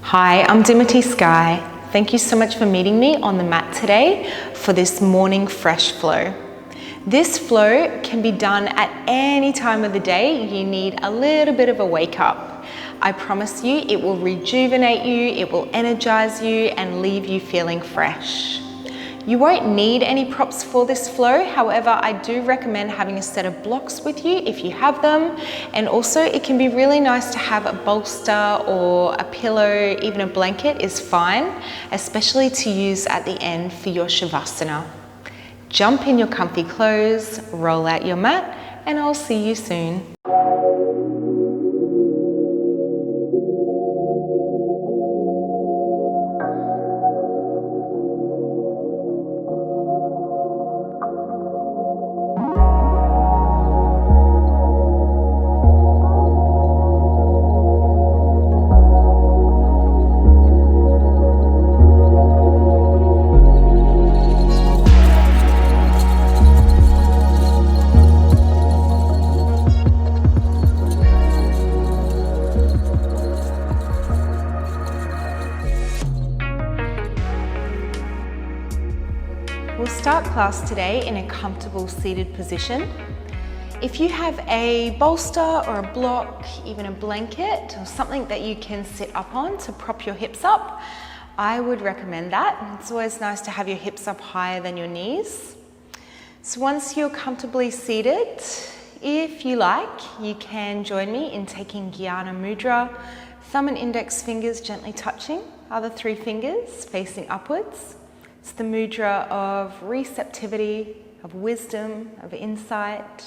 Hi, I'm Dimity Sky. Thank you so much for meeting me on the mat today for this morning fresh flow. This flow can be done at any time of the day. You need a little bit of a wake up. I promise you it will rejuvenate you, it will energize you and leave you feeling fresh. You won't need any props for this flow. However, I do recommend having a set of blocks with you if you have them. And also it can be really nice to have a bolster or a pillow, even a blanket is fine, especially to use at the end for your Shavasana. Jump in your comfy clothes, roll out your mat, and I'll see you soon. We'll start class today in a comfortable seated position. If you have a bolster or a block, even a blanket or something that you can sit up on to prop your hips up, I would recommend that. It's always nice to have your hips up higher than your knees. So once you're comfortably seated, if you like, you can join me in taking Jnana Mudra, thumb and index fingers gently touching, other three fingers facing upwards. It's the mudra of receptivity, of wisdom, of insight,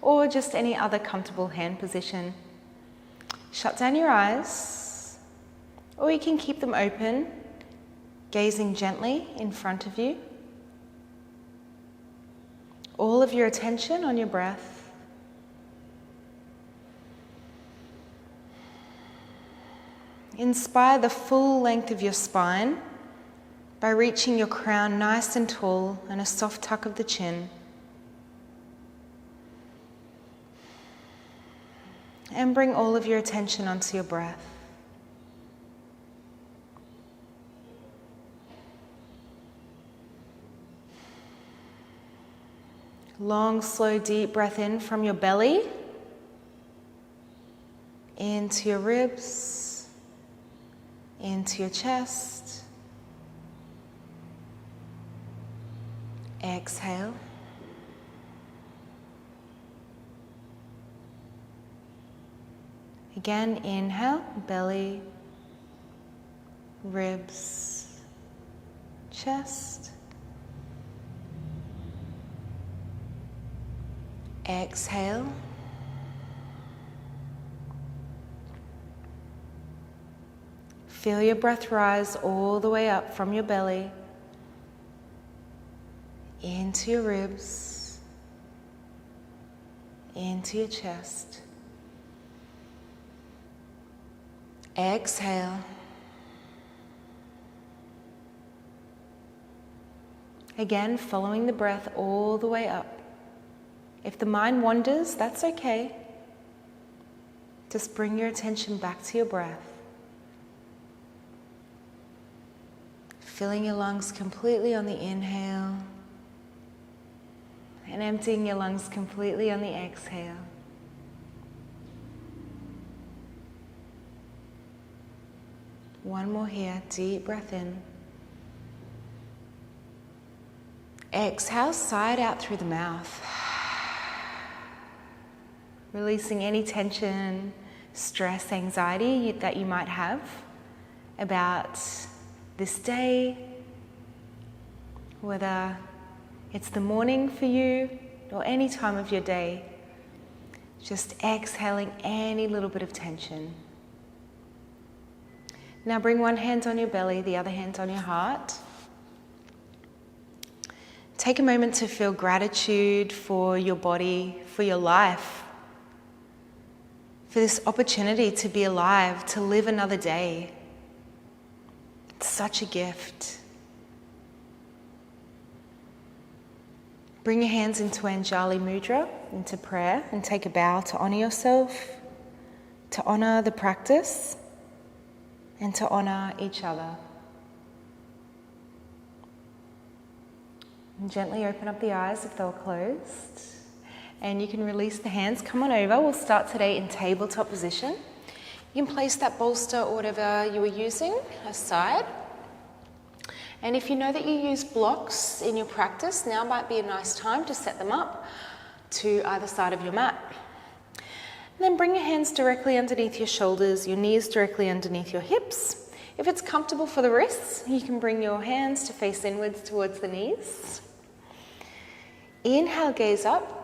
or just any other comfortable hand position. Shut down your eyes, or you can keep them open, gazing gently in front of you. All of your attention on your breath. Inspire the full length of your spine by reaching your crown nice and tall and a soft tuck of the chin. And bring all of your attention onto your breath. Long, slow, deep breath in from your belly, into your ribs, into your chest. Exhale. Again, inhale, belly, ribs, chest. Exhale. Feel your breath rise all the way up from your belly, into your ribs, into your chest. Exhale. Again, following the breath all the way up. If the mind wanders, that's okay. Just bring your attention back to your breath. Filling your lungs completely on the inhale and emptying your lungs completely on the exhale. One more here, deep breath in. Exhale, sigh it out through the mouth. Releasing any tension, stress, anxiety that you might have about this day, whether it's the morning for you or any time of your day. Just exhaling any little bit of tension. Now bring one hand on your belly, the other hand on your heart. Take a moment to feel gratitude for your body, for your life, for this opportunity to be alive, to live another day. It's such a gift. Bring your hands into Anjali Mudra, into prayer, and take a bow to honor yourself, to honor the practice. and to honor each other. And gently open up the eyes if they were closed. And you can release the hands. Come on over. We'll start today in tabletop position. You can place that bolster or whatever you were using aside. And if you know that you use blocks in your practice, now might be a nice time to set them up to either side of your mat. And then bring your hands directly underneath your shoulders, your knees directly underneath your hips. If it's comfortable for the wrists, you can bring your hands to face inwards towards the knees. Inhale, gaze up.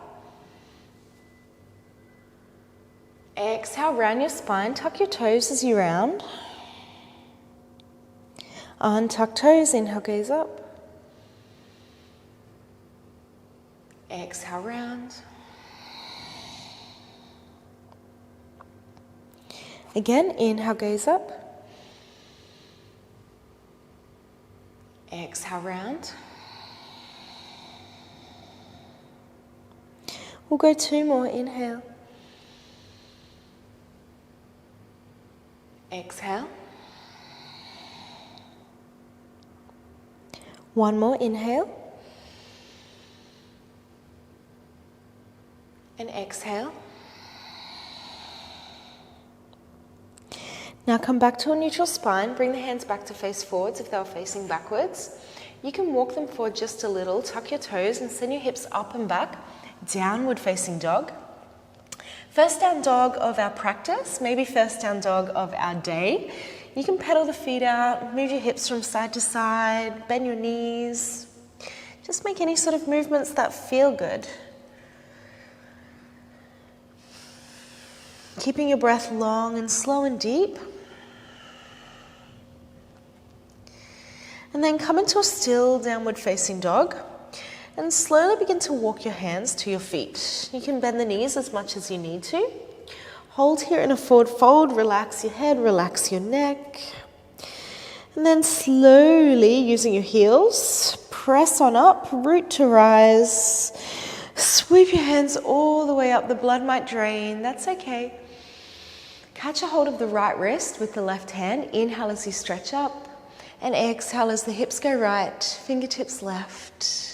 Exhale, round your spine, tuck your toes as you round. Untuck toes, inhale, gaze up. Exhale, round. Again, inhale, gaze up. Exhale, round. We'll go 2 more, inhale. Exhale. 1 more, inhale. And exhale. Now come back to a neutral spine. Bring the hands back to face forwards if they were facing backwards. You can walk them forward just a little. Tuck your toes and send your hips up and back. Downward facing dog. First down dog of our practice, maybe first down dog of our day. You can pedal the feet out, move your hips from side to side, bend your knees. Just make any sort of movements that feel good. Keeping your breath long and slow and deep. And then come into a still downward facing dog. And slowly begin to walk your hands to your feet. You can bend the knees as much as you need to. Hold here in a forward fold, relax your head, relax your neck. And then slowly, using your heels, press on up, root to rise. Sweep your hands all the way up. The blood might drain, that's okay. Catch a hold of the right wrist with the left hand. Inhale as you stretch up. And exhale as the hips go right, fingertips left.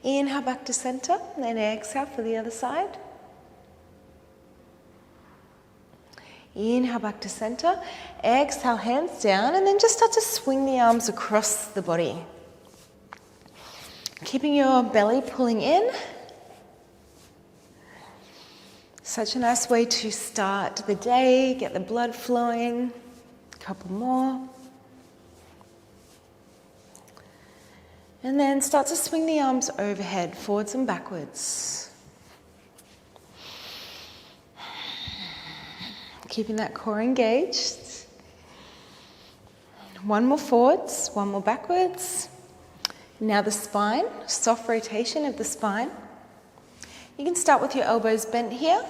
Inhale back to center, and then exhale for the other side. Inhale back to center, exhale hands down, and then just start to swing the arms across the body. Keeping your belly pulling in. Such a nice way to start the day, get the blood flowing. A couple more. And then start to swing the arms overhead, forwards and backwards. Keeping that core engaged. 1 more forwards, 1 more backwards. Now the spine, soft rotation of the spine. You can start with your elbows bent here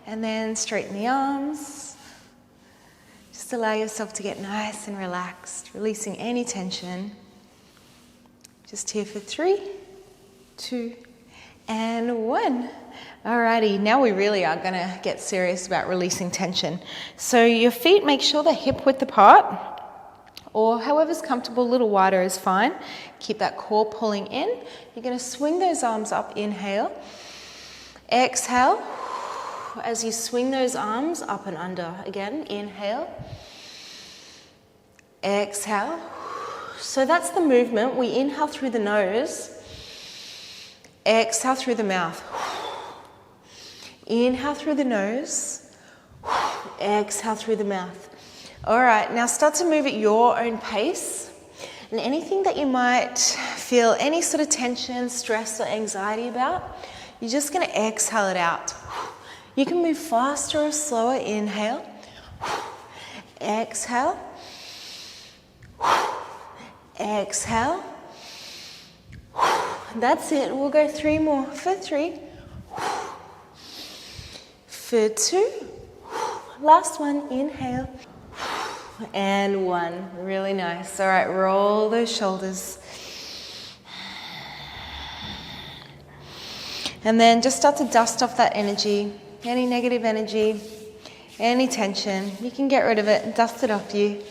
and then straighten the arms. Just allow yourself to get nice and relaxed, releasing any tension. Just here for 3, 2, and 1. Alrighty, now we really are going to get serious about releasing tension. So your feet, make sure they're hip width apart, or however's comfortable, a little wider is fine. Keep that core pulling in. You're going to swing those arms up, inhale. Exhale, as you swing those arms up and under. Again, inhale. Exhale. So that's the movement. We inhale through the nose, exhale through the mouth. Inhale through the nose, exhale through the mouth. All right, now start to move at your own pace. And anything that you might feel any sort of tension, stress, or anxiety about, you're just going to exhale it out. You can move faster or slower. Inhale, exhale. Exhale. That's it. We'll go 3 more. For 3. For 2. Last one. Inhale. And 1. Really nice. All right, roll those shoulders. And then just start to dust off that energy. Any negative energy. Any tension, you can get rid of it and dust it off you.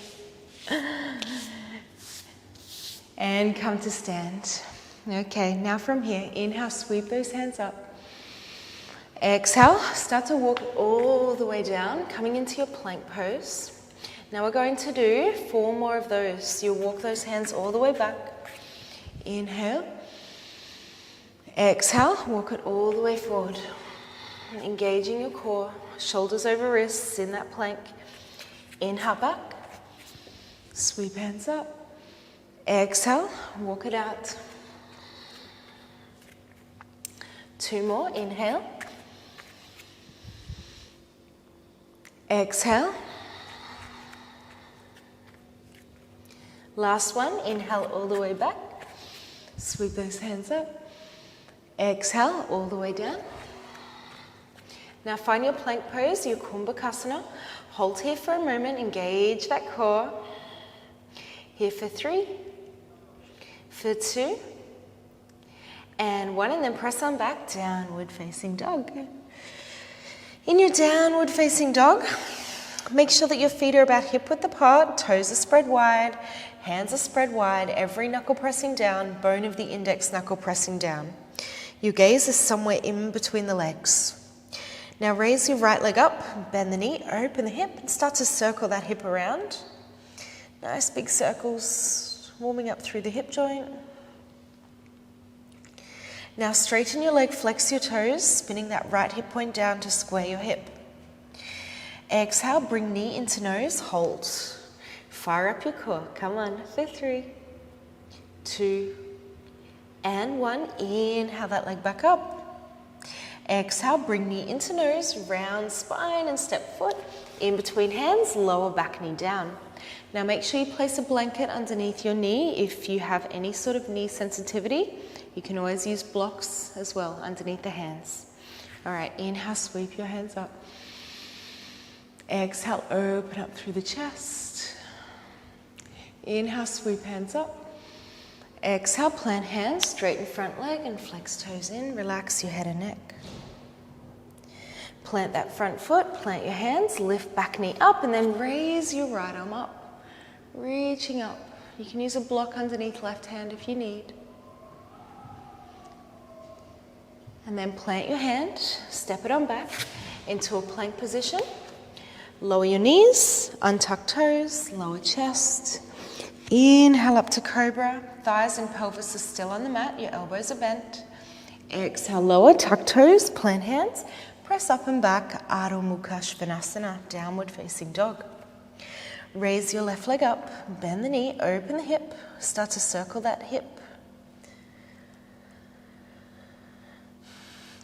And come to stand. Okay, now from here, inhale, sweep those hands up. Exhale, start to walk all the way down, coming into your plank pose. Now we're going to do 4 more of those. You'll walk those hands all the way back. Inhale. Exhale, walk it all the way forward. Engaging your core, shoulders over wrists in that plank. Inhale back. Sweep hands up. Exhale, walk it out. 2 more, inhale. Exhale. Last one, inhale all the way back. Sweep those hands up. Exhale all the way down. Now find your plank pose, your Kumbhakasana. Hold here for a moment, engage that core. Here for 3, for 2, and 1, and then press on back, downward facing dog. In your downward facing dog, make sure that your feet are about hip width apart, toes are spread wide, hands are spread wide, every knuckle pressing down, bone of the index knuckle pressing down. Your gaze is somewhere in between the legs. Now raise your right leg up, bend the knee, open the hip, and start to circle that hip around. Nice big circles, warming up through the hip joint. Now straighten your leg, flex your toes, spinning that right hip point down to square your hip. Exhale, bring knee into nose, hold. Fire up your core, come on, for 3, 2, and 1. Inhale that leg back up. Exhale, bring knee into nose, round spine and step foot. In between hands, lower back knee down. Now make sure you place a blanket underneath your knee. If you have any sort of knee sensitivity, you can always use blocks as well underneath the hands. All right, inhale, sweep your hands up. Exhale, open up through the chest. Inhale, sweep hands up. Exhale, plant hands, straighten front leg and flex toes in. Relax your head and neck. Plant that front foot, plant your hands, lift back knee up, and then raise your right arm up, reaching up. You can use a block underneath left hand if you need. And then plant your hand, step it on back into a plank position. Lower your knees, untuck toes, lower chest. Inhale up to cobra. Thighs and pelvis are still on the mat, your elbows are bent. Exhale, lower, tuck toes, plant hands. Press up and back, Adho Mukha Svanasana, downward facing dog. Raise your left leg up, bend the knee, open the hip, start to circle that hip.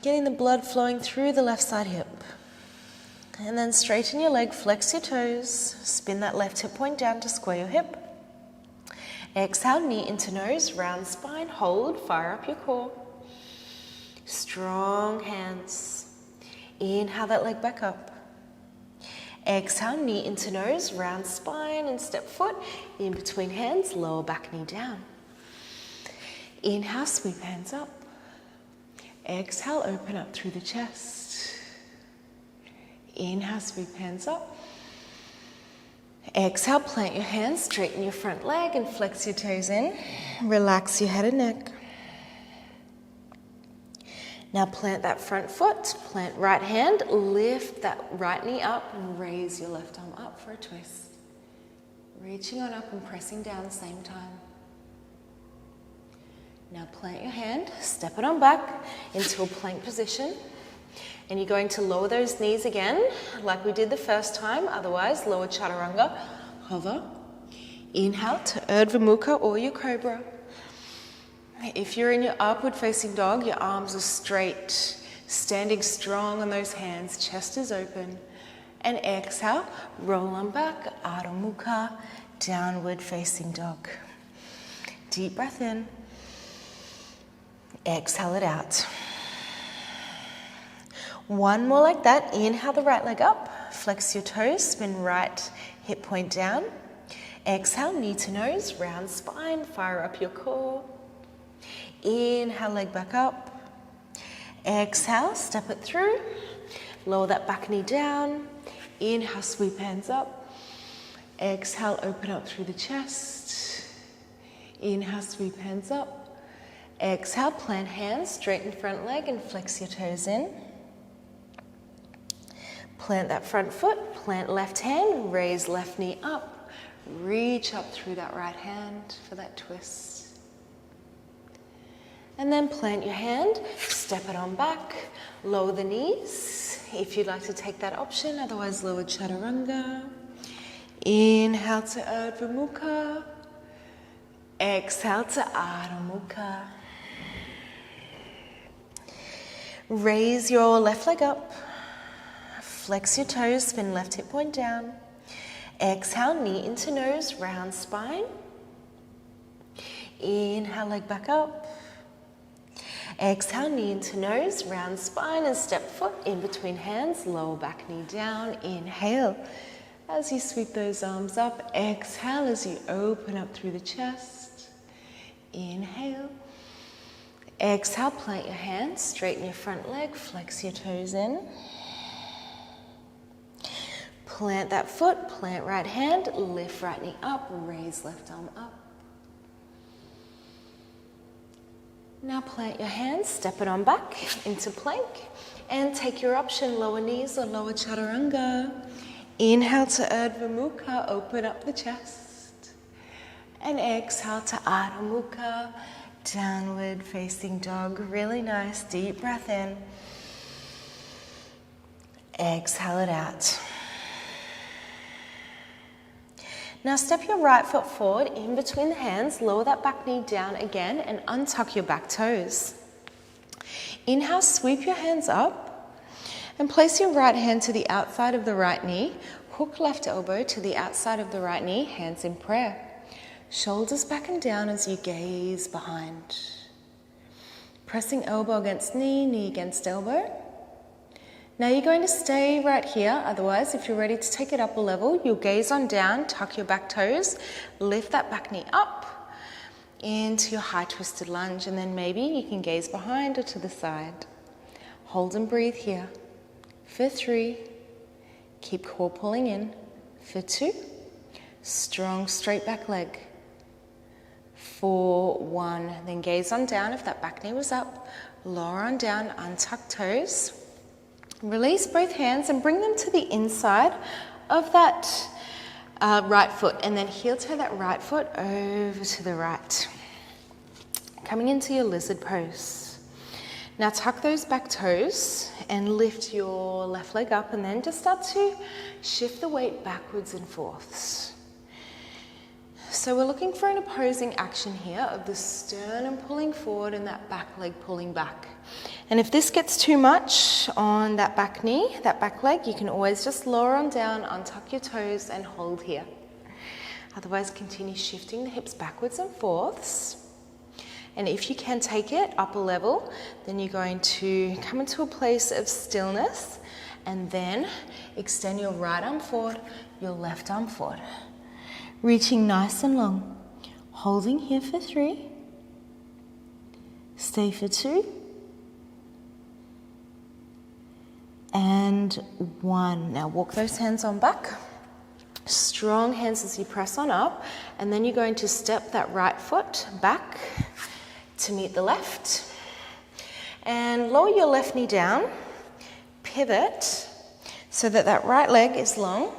Getting the blood flowing through the left side hip. And then straighten your leg, flex your toes, spin that left hip point down to square your hip. Exhale, knee into nose, round spine, hold, fire up your core. Strong hands. Inhale that leg back up. Exhale, knee into nose, round spine and step foot. In between hands, lower back knee down. Inhale, sweep hands up. Exhale, open up through the chest. Inhale, sweep hands up. Exhale, plant your hands, straighten your front leg and flex your toes in. Relax your head and neck. Now plant that front foot, plant right hand, lift that right knee up and raise your left arm up for a twist. Reaching on up and pressing down at the same time. Now plant your hand, step it on back into a plank position. And you're going to lower those knees again, like we did the first time. Otherwise, lower chaturanga, hover. Inhale to Urdhva Mukha or your cobra. If you're in your upward facing dog, your arms are straight, standing strong on those hands, chest is open. And exhale, roll on back, Adho Mukha, downward facing dog. Deep breath in. Exhale it out. One more like that. Inhale the right leg up, flex your toes, spin right hip point down. Exhale, knee to nose, round spine, fire up your core. Inhale, leg back up. Exhale, step it through. Lower that back knee down. Inhale, sweep hands up. Exhale, open up through the chest. Inhale, sweep hands up. Exhale, plant hands, straighten front leg and flex your toes in. Plant that front foot, plant left hand, raise left knee up. Reach up through that right hand for that twist. And then plant your hand, step it on back, lower the knees if you'd like to take that option, otherwise lower chaturanga. Inhale to Urdhva Mukha. Exhale to Adho Mukha. Raise your left leg up. Flex your toes, spin left hip point down. Exhale, knee into nose, round spine. Inhale, leg back up. Exhale, knee into nose, round spine, and step foot in between hands, lower back knee down. Inhale as you sweep those arms up. Exhale as you open up through the chest. Inhale. Exhale, plant your hands, straighten your front leg, flex your toes in. Plant that foot, plant right hand, lift right knee up, raise left arm up. Now plant your hands, step it on back into plank, and take your option, lower knees or lower chaturanga. Inhale to Urdhva Mukha, open up the chest. And exhale to Adho Mukha, downward facing dog. Really nice, deep breath in. Exhale it out. Now step your right foot forward in between the hands, lower that back knee down again and untuck your back toes. Inhale, sweep your hands up and place your right hand to the outside of the right knee, hook left elbow to the outside of the right knee, hands in prayer. Shoulders back and down as you gaze behind. Pressing elbow against knee, knee against elbow. Now you're going to stay right here, otherwise if you're ready to take it up a level, you'll gaze on down, tuck your back toes, lift that back knee up into your high twisted lunge, and then maybe you can gaze behind or to the side. Hold and breathe here. For 3, keep core pulling in. For 2, strong straight back leg. For 1, then gaze on down if that back knee was up, lower on down, untuck toes. Release both hands and bring them to the inside of that right foot, and then heel toe that right foot over to the right. Coming into your lizard pose. Now tuck those back toes and lift your left leg up, and then just start to shift the weight backwards and forths. So we're looking for an opposing action here of the sternum pulling forward and that back leg pulling back. And if this gets too much on that back knee, that back leg, you can always just lower on down, untuck your toes and hold here. Otherwise, continue shifting the hips backwards and forths. And if you can take it up a level, then you're going to come into a place of stillness and then extend your right arm forward, your left arm forward. Reaching nice and long. Holding here for 3. Stay for 2. And 1. Now walk those hands on back. Strong hands as you press on up. And then you're going to step that right foot back to meet the left. And lower your left knee down. Pivot so that that right leg is long.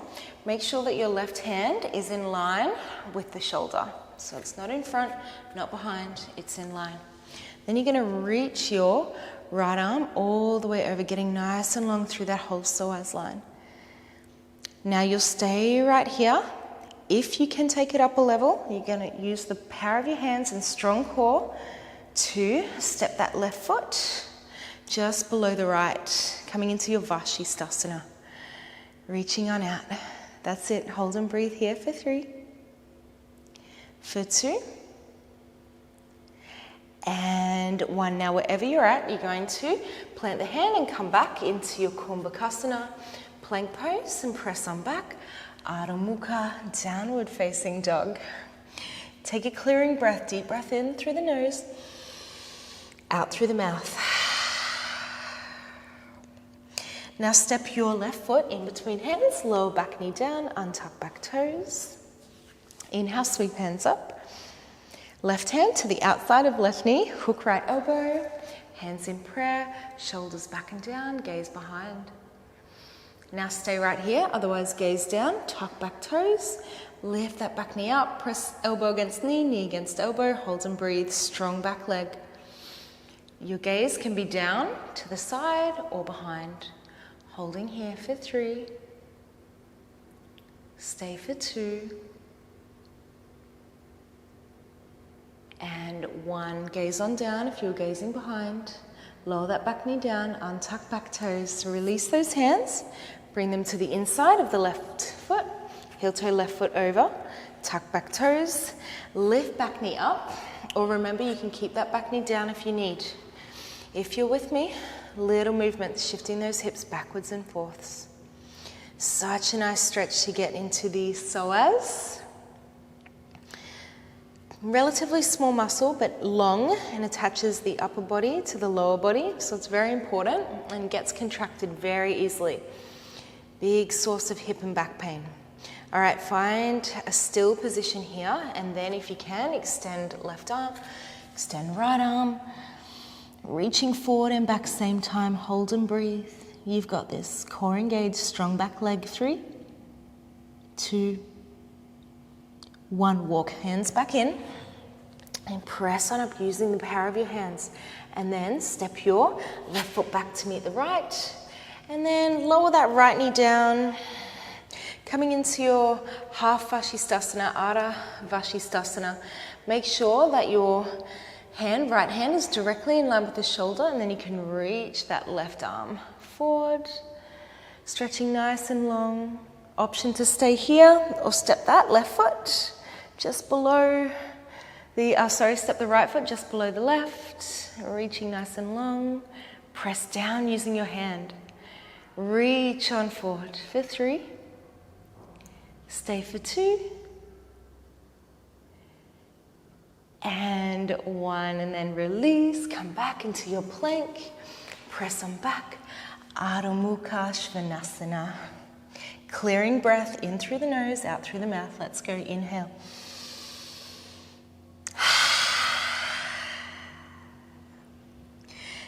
Make sure that your left hand is in line with the shoulder. So it's not in front, not behind, it's in line. Then you're going to reach your right arm all the way over, getting nice and long through that whole psoas line. Now you'll stay right here. If you can take it up a level, you're going to use the power of your hands and strong core to step that left foot just below the right, coming into your Vashisthasana. Reaching on out. That's it. Hold and breathe here for 3. For 2. And 1. Now wherever you're at, you're going to plant the hand and come back into your Kumbhakasana, plank pose, and press on back. Adho Mukha, downward facing dog. Take a clearing breath, deep breath in through the nose, out through the mouth. Now step your left foot in between hands, lower back knee down, untuck back toes. Inhale, sweep hands up. Left hand to the outside of left knee, hook right elbow, hands in prayer, shoulders back and down, gaze behind. Now stay right here, otherwise gaze down, tuck back toes, lift that back knee up, press elbow against knee, knee against elbow, hold and breathe, strong back leg. Your gaze can be down, to the side or behind. Holding here for 3, stay for 2, and 1. Gaze on down if you're gazing behind. Lower that back knee down, untuck back toes, release those hands, bring them to the inside of the left foot, heel toe left foot over, tuck back toes, lift back knee up, or remember you can keep that back knee down if you need. If you're with me, little movements, shifting those hips backwards and forths. Such a nice stretch to get into the psoas. Relatively small muscle, but long, and attaches the upper body to the lower body, so it's very important and gets contracted very easily. Big source of hip and back pain. All right, find a still position here, and then if you can, extend left arm, extend right arm, reaching forward and back same time, hold and breathe. You've got this. Core engaged, strong back leg. 3, 2, 1. Walk hands back in and press on up using the power of your hands. And then step your left foot back to meet the right. And then lower that right knee down. Coming into your half Vashisthasana, Ardha Vashisthasana. Make sure that your right hand is directly in line with the shoulder, and then you can reach that left arm forward, stretching nice and long. Option to stay here or step that left foot just below step the right foot just below the left, reaching nice and long. Press down using your hand. Reach on forward for 3, stay for 2, and 1, and then release, come back into your plank, press on back, Adho Mukha Svanasana. Clearing breath in through the nose, out through the mouth. Let's go, inhale.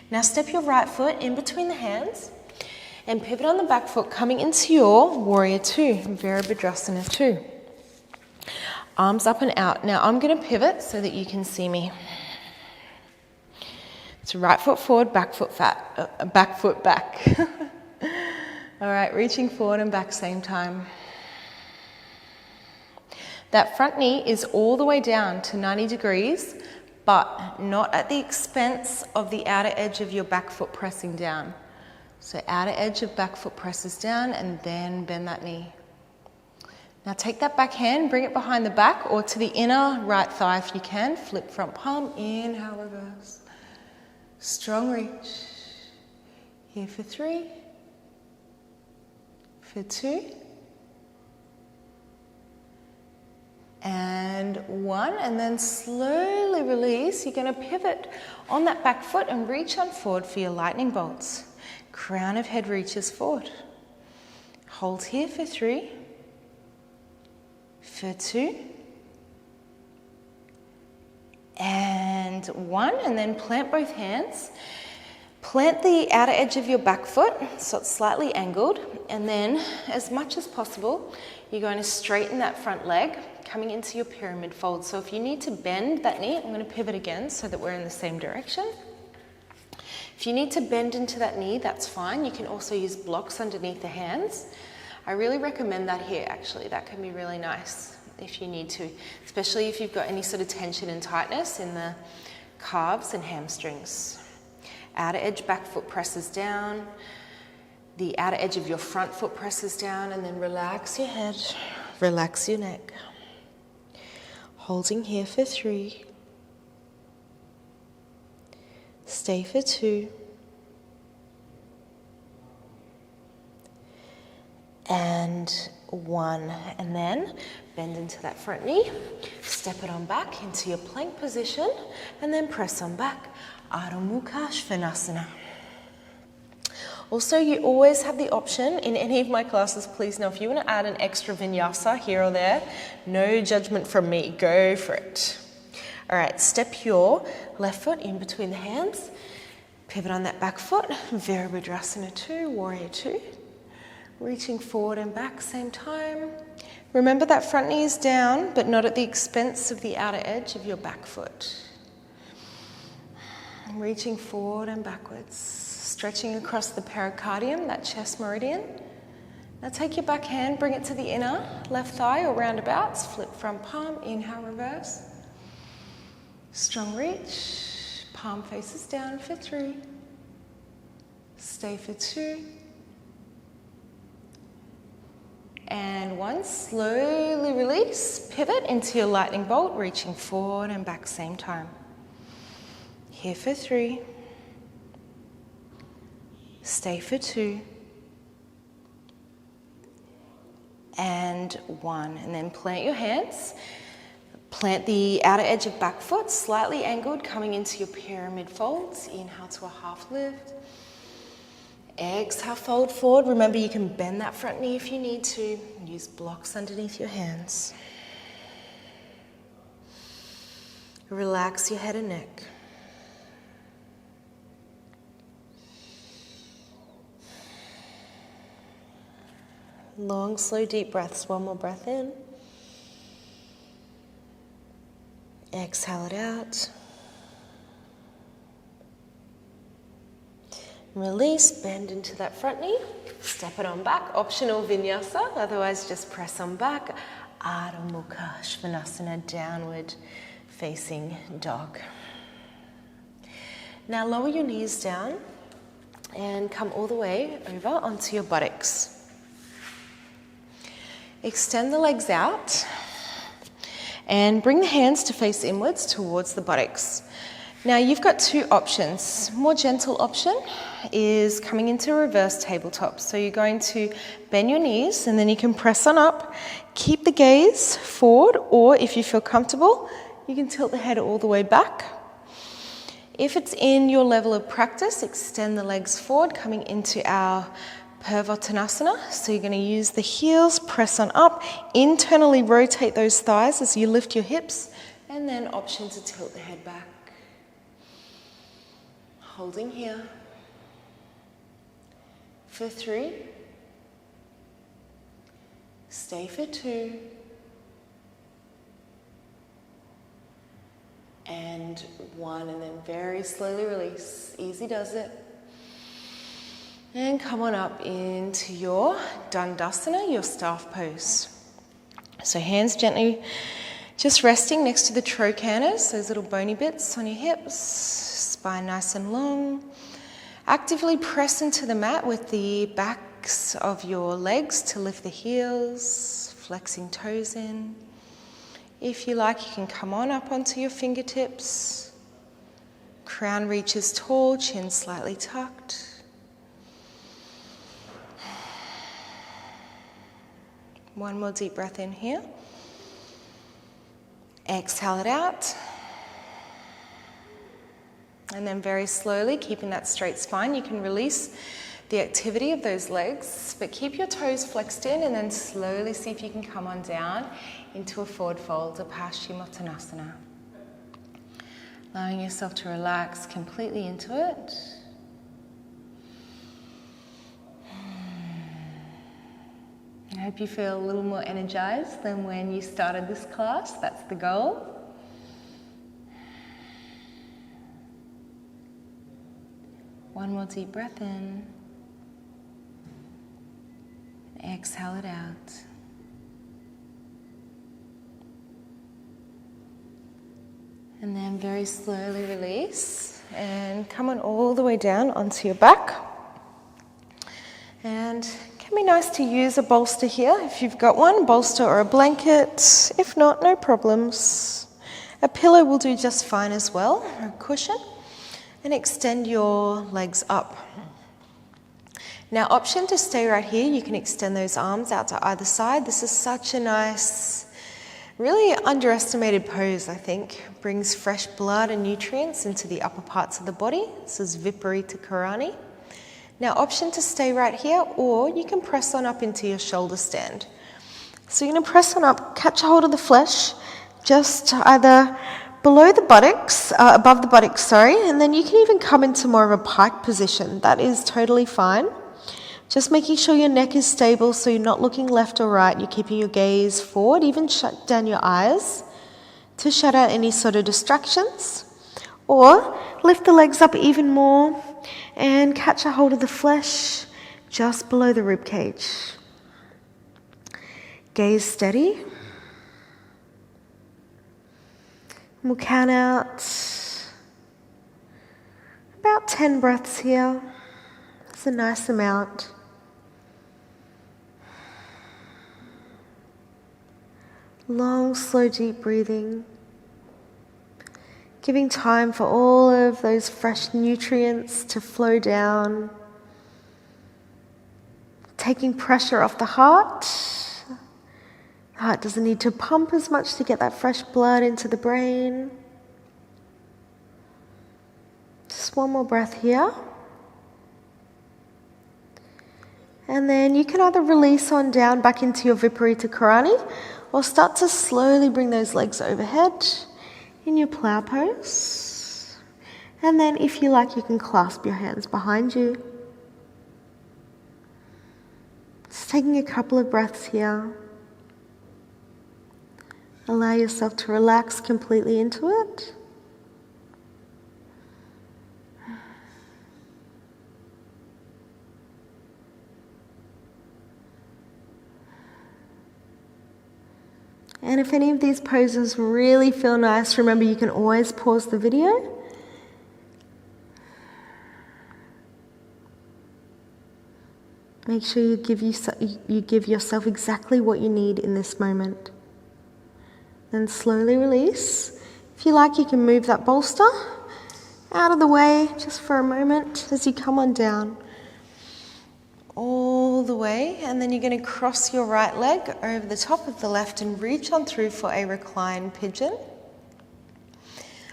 Now step your right foot in between the hands and pivot on the back foot, coming into your Warrior 2, Virabhadrasana 2. Arms up and out. Now I'm going to pivot so that you can see me. So right foot forward, back foot back. All right, reaching forward and back same time. That front knee is all the way down to 90 degrees, but not at the expense of the outer edge of your back foot pressing down. So outer edge of back foot presses down, and then bend that knee. Now take that back hand, bring it behind the back or to the inner right thigh if you can. Flip front palm, inhale, reverse. Strong reach. Here for 3, for 2, and 1, and then slowly release. You're going to pivot on that back foot and reach on forward for your lightning bolts. Crown of head reaches forward. Hold here for 3, for 2, and 1, and then plant both hands. Plant the outer edge of your back foot so it's slightly angled, and then as much as possible you're going to straighten that front leg, coming into your pyramid fold. So if you need to bend that knee, I'm going to pivot again so that we're in the same direction. If you need to bend into that knee, that's fine. You can also use blocks underneath the hands. I really recommend that here, actually. That can be really nice if you need to, especially if you've got any sort of tension and tightness in the calves and hamstrings. Outer edge back foot presses down. The outer edge of your front foot presses down, and then relax your head, relax your neck. Holding here for 3. Stay for 2. And 1. And then bend into that front knee. Step it on back into your plank position, and then press on back. Adho Mukha Svanasana. Also, you always have the option in any of my classes, please know, if you want to add an extra vinyasa here or there, no judgment from me, go for it. All right, step your left foot in between the hands, pivot on that back foot, Virabhadrasana 2, Warrior 2, reaching forward and back same time. Remember that front knee is down, but not at the expense of the outer edge of your back foot. Reaching forward and backwards, stretching across the pericardium, that chest meridian. Now take your back hand, bring it to the inner left thigh or roundabouts, flip front palm, inhale, reverse. Strong reach, palm faces down for 3. Stay for 2. And 1, slowly release, pivot into your lightning bolt, reaching forward and back same time. Here for 3. Stay for 2. And 1. And then plant your hands. Plant the outer edge of back foot, slightly angled, coming into your pyramid folds. Inhale to a half lift. Exhale, fold forward. Remember, you can bend that front knee if you need to. Use blocks underneath your hands. Relax your head and neck. Long, slow, deep breaths. One more breath in. Exhale it out. Release, bend into that front knee. Step it on back. Optional vinyasa, otherwise just press on back. Adho Mukha Svanasana, downward facing dog. Now lower your knees down and come all the way over onto your buttocks. Extend the legs out and bring the hands to face inwards towards the buttocks. Now you've got 2 options. More gentle option is coming into reverse tabletop. So you're going to bend your knees and then you can press on up, keep the gaze forward, or if you feel comfortable, you can tilt the head all the way back. If it's in your level of practice, extend the legs forward, coming into our Purvottanasana. So you're going to use the heels, press on up, internally rotate those thighs as you lift your hips, and then option to tilt the head back. Holding here. For 3. Stay for 2. And 1, and then very slowly release. Easy does it. And come on up into your Dandasana, your staff pose. So hands gently just resting next to the trochanters, those little bony bits on your hips, spine nice and long. Actively press into the mat with the backs of your legs to lift the heels, flexing toes in. If you like, you can come on up onto your fingertips. Crown reaches tall, chin slightly tucked. One more deep breath in here. Exhale it out. And then very slowly, keeping that straight spine, you can release the activity of those legs, but keep your toes flexed in and then slowly see if you can come on down into a forward fold, a Paschimottanasana. Allowing yourself to relax completely into it. I hope you feel a little more energized than when you started this class. That's the goal. One more deep breath in. Exhale it out. And then very slowly release and come on all the way down onto your back. And it can be nice to use a bolster here if you've got one, bolster or a blanket. If not, no problems. A pillow will do just fine as well, or a cushion. And extend your legs up. Now, option to stay right here, you can extend those arms out to either side. This is such a nice, really underestimated pose, I think. Brings fresh blood and nutrients into the upper parts of the body. This is Viparita Karani. Now, option to stay right here, or you can press on up into your shoulder stand. So you're going to press on up, catch a hold of the flesh, just either below the buttocks, above the buttocks, sorry, and then you can even come into more of a pike position. That is totally fine. Just making sure your neck is stable so you're not looking left or right. You're keeping your gaze forward, even shut down your eyes to shut out any sort of distractions. Or lift the legs up even more and catch a hold of the flesh just below the rib cage. Gaze steady. We'll count out about 10 breaths here. It's a nice amount. Long, slow, deep breathing. Giving time for all of those fresh nutrients to flow down. Taking pressure off the heart. The heart doesn't need to pump as much to get that fresh blood into the brain. Just one more breath here. And then you can either release on down back into your Viparita Karani, or start to slowly bring those legs overhead in your plow pose. And then if you like, you can clasp your hands behind you. Just taking a couple of breaths here. Allow yourself to relax completely into it. And if any of these poses really feel nice, remember you can always pause the video. Make sure you give yourself exactly what you need in this moment. Then slowly release. If you like, you can move that bolster out of the way just for a moment as you come on down. All the way, and then you're going to cross your right leg over the top of the left and reach on through for a reclined pigeon.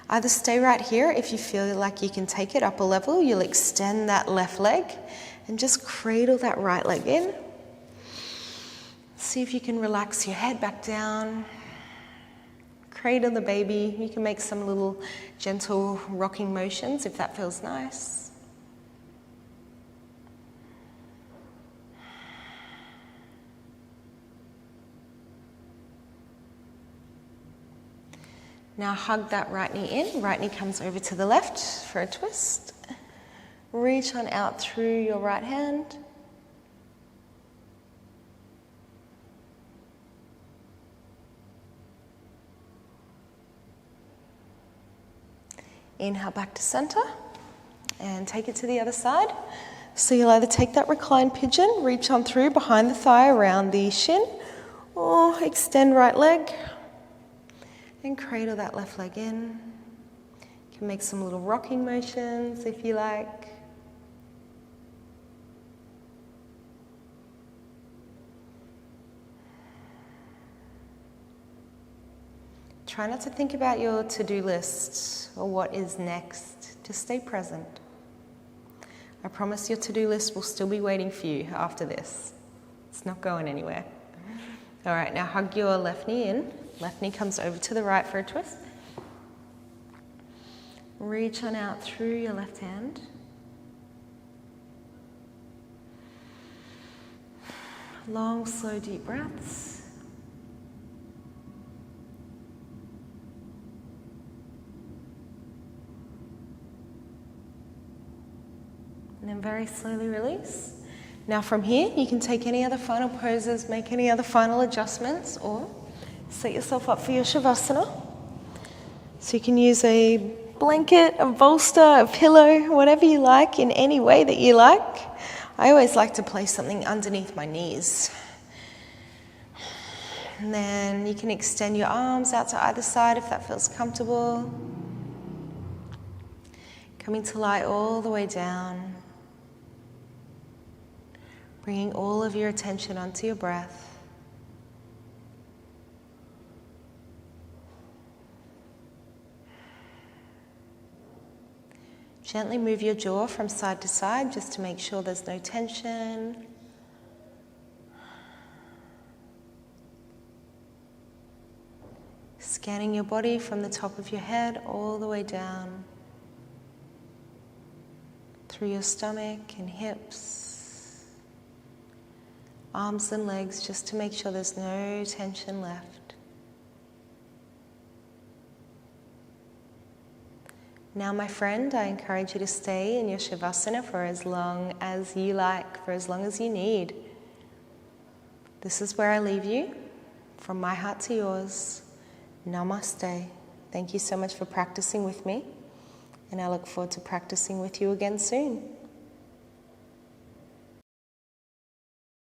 Either stay right here. If you feel like you can take it up a level, you'll extend that left leg and just cradle that right leg in. See if you can relax your head back down. Cradle the baby. You can make some little gentle rocking motions if that feels nice. Now hug that right knee in. Right knee comes over to the left for a twist. Reach on out through your right hand. Inhale back to center and take it to the other side. So you'll either take that reclined pigeon, reach on through behind the thigh around the shin, or extend right leg and cradle that left leg in. You can make some little rocking motions if you like. Try not to think about your to-do list or what is next. Just stay present. I promise your to-do list will still be waiting for you after this. It's not going anywhere. All right, now hug your left knee in. Left knee comes over to the right for a twist. Reach on out through your left hand. Long, slow, deep breaths. And then very slowly release. Now from here, you can take any other final poses, make any other final adjustments, or set yourself up for your Shavasana. So you can use a blanket, a bolster, a pillow, whatever you like, in any way that you like. I always like to place something underneath my knees. And then you can extend your arms out to either side if that feels comfortable. Coming to lie all the way down. Bringing all of your attention onto your breath. Gently move your jaw from side to side just to make sure there's no tension. Scanning your body from the top of your head all the way down through your stomach and hips, arms and legs, just to make sure there's no tension left. Now, my friend, I encourage you to stay in your Shavasana for as long as you like, for as long as you need. This is where I leave you, from my heart to yours. Namaste. Thank you so much for practicing with me, and I look forward to practicing with you again soon.